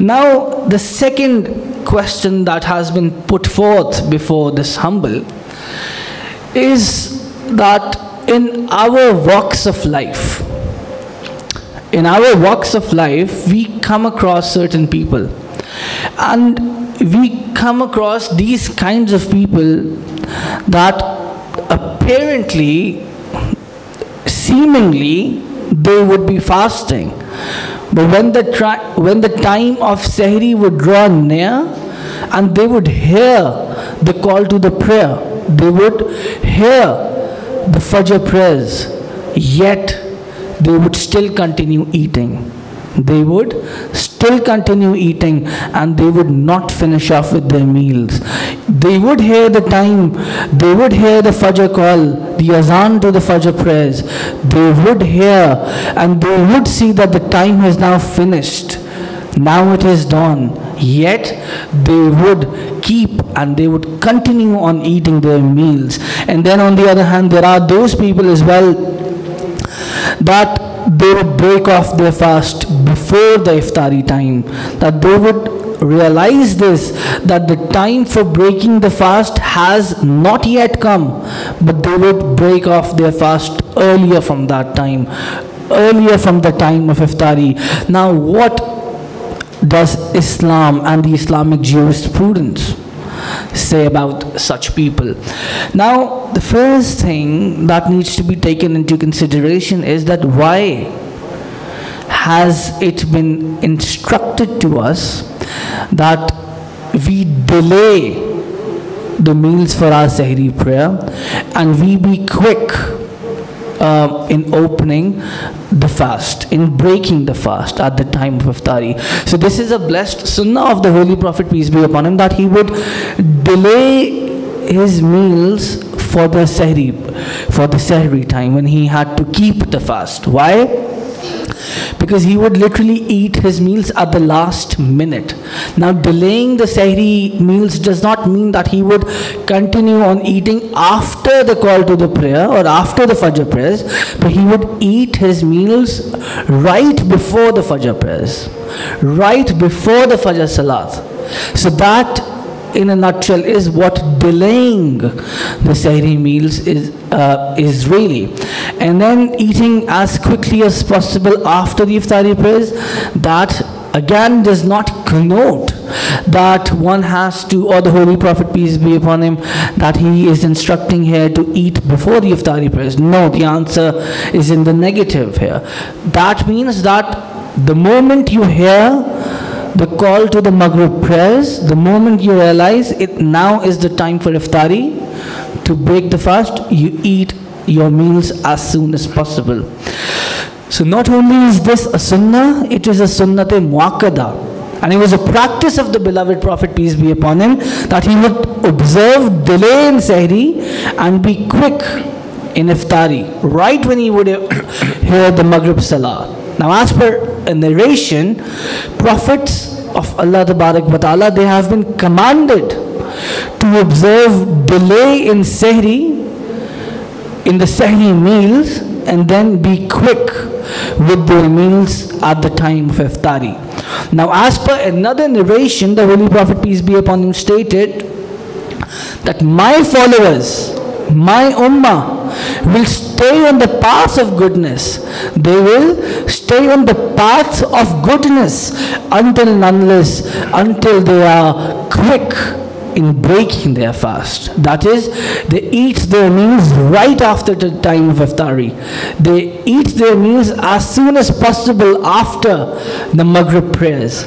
Now, the second question that has been put forth before this humble is that in our walks of life, we come across certain people, and we come across these kinds of people that apparently, seemingly, they would be fasting. But when the time of Sahri would draw near, and they would hear the call to the prayer, they would hear the Fajr prayers, yet they would still continue eating. They would still continue eating, and they would not finish off with their meals. They would hear the time, they would hear the Fajr call, the azan to the Fajr prayers. They would hear, and they would see that the time has now finished. Now it is dawn. Yet they would keep and they would continue on eating their meals. And then on the other hand, there are those people as well that they would break off their fast before the iftari time, that they would realize this, that the time for breaking the fast has not yet come, but they would break off their fast earlier from that time, earlier from the time of iftari. Now, what does Islam and the Islamic jurisprudence say about such people? Now, the first thing that needs to be taken into consideration is that why has it been instructed to us that we delay the meals for our Sahri prayer and we be quick in opening the fast, in breaking the fast at the time of iftari? So this is a blessed sunnah of the Holy Prophet, peace be upon him, that he would delay his meals for the Sahri time, when he had to keep the fast. Why? Because he would literally eat his meals at the last minute. Now, delaying the Sahri meals does not mean that he would continue on eating after the call to the prayer or after the Fajr prayers, but he would eat his meals right before the Fajr prayers, right before the Fajr Salat. So that, in a nutshell, is what delaying the Sahri meals is really. And then eating as quickly as possible after the iftari prayers, that again does not connote that one has to, or the Holy Prophet, peace be upon him, that he is instructing here to eat before the iftari prayers. No, the answer is in the negative here. That means that the moment you hear the call to the Maghrib prayers, the moment you realize it now is the time for iftari, to break the fast, you eat your meals as soon as possible. So not only is this a sunnah, it is a sunnat-e muakkada. And it was a practice of the beloved Prophet, peace be upon him, that he would observe delay in Sahri and be quick in iftari, right when he would hear the Maghrib Salah. Now, as per a narration, prophets of Allah Tabarak wa Ta'ala, they have been commanded to observe delay in Sahri, in the Sahri meals, and then be quick with their meals at the time of iftari. Now, as per another narration, the Holy Prophet, peace be upon him, stated that my followers, my ummah, will stay on the path of goodness. They will stay on the path of goodness until they are quick in breaking their fast. That is, they eat their meals right after the time of iftari. They eat their meals as soon as possible after the Maghrib prayers.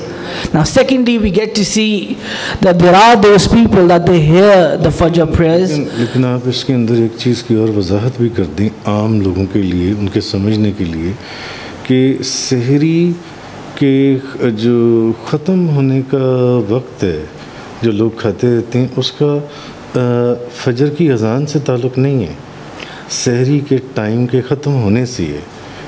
Now, secondly, we get to see that there are those people that they hear the Fajr prayers. लेकिन आप इसके अंदर एक चीज़ की और वजाहत भी कर दें आम लोगों के लिए, उनके समझने के लिए, कि सहरी के जो ख़त्म होने का वक्त है, जो लोग खाते रहते हैं, उसका फजर की अजान से ताल्लुक़ नहीं है, सहरी के टाइम के ख़त्म होने से है।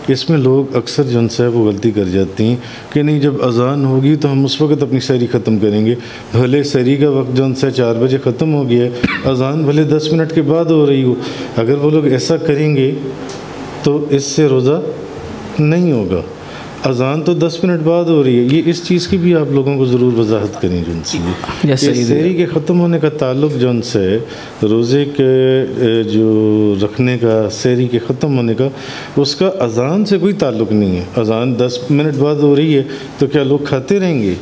इसमें लोग अक्सर जो है वो गलती कर जाती हैं कि नहीं, जब अजान होगी तो हम उस वक्त अपनी सहरी ख़त्म करेंगे। भले सहरी का वक्त जो है 4 बजे ख़त्म हो गया है, अजान भले 10 मिनट के बाद हो रही हो, अगर वो लोग ऐसा करेंगे तो इससे रोज़ा नहीं होगा। अजान तो 10 मिनट बाद हो रही है, ये इस चीज़ की भी आप लोगों को ज़रूर वजाहत करनी जुनसी Yes, कि Sayyidi. सहरी के ख़त्म होने का ताल्लुक जौन से रोज़े के जो रखने का, सहरी के ख़त्म होने का, उसका अजान से कोई ताल्लुक नहीं है। अजान 10 मिनट बाद हो रही है तो क्या लोग खाते रहेंगे?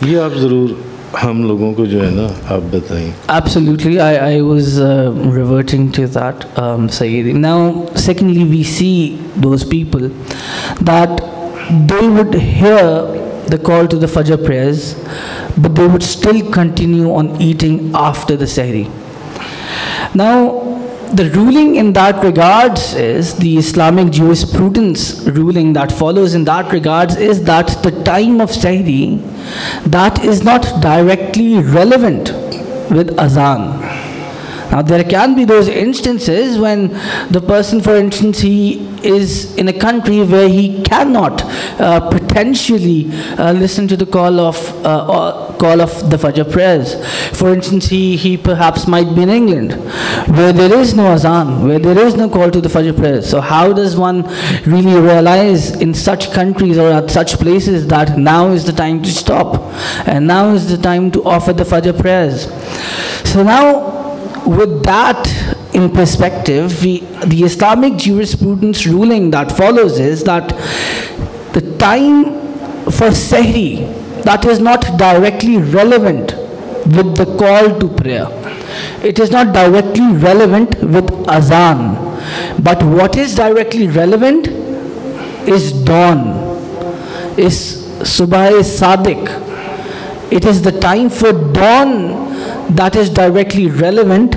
ये आप ज़रूर हम लोगों को जो है ना आप बताएं। Absolutely, I was reverting to that, Sayyidi. Now, secondly, we see those people that they would hear the call to the Fajr prayers, but they would still continue on eating after the Sahri. Now, the ruling in that regards is, the Islamic jurisprudence ruling that follows in that regards is that the time of Sahri, that is not directly relevant with azan. Now there can be those instances when the person, for instance, he is in a country where he cannot potentially listen to the call of the Fajr prayers. For instance, he perhaps might be in England where there is no azan, where there is no call to the Fajr prayers. So how does one really realize in such countries or at such places that now is the time to stop and now is the time to offer the Fajr prayers? So now, with that in perspective, the Islamic jurisprudence ruling that follows is that the time for Sahri, that is not directly relevant with the call to prayer. It is not directly relevant with azan. But what is directly relevant is dawn, is subah sadiq. It is the time for dawn that is directly relevant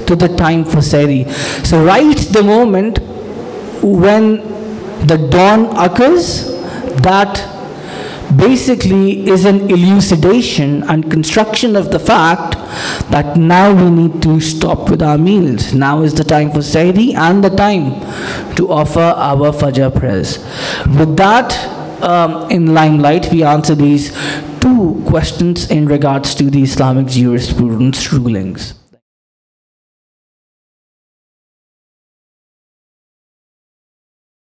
to the time for Sahri. So right the moment when the dawn occurs, that basically is an elucidation and construction of the fact that now we need to stop with our meals. Now is the time for Sahri and the time to offer our Fajr prayers. With that in limelight, we answer these two questions in regards to the Islamic jurisprudence rulings.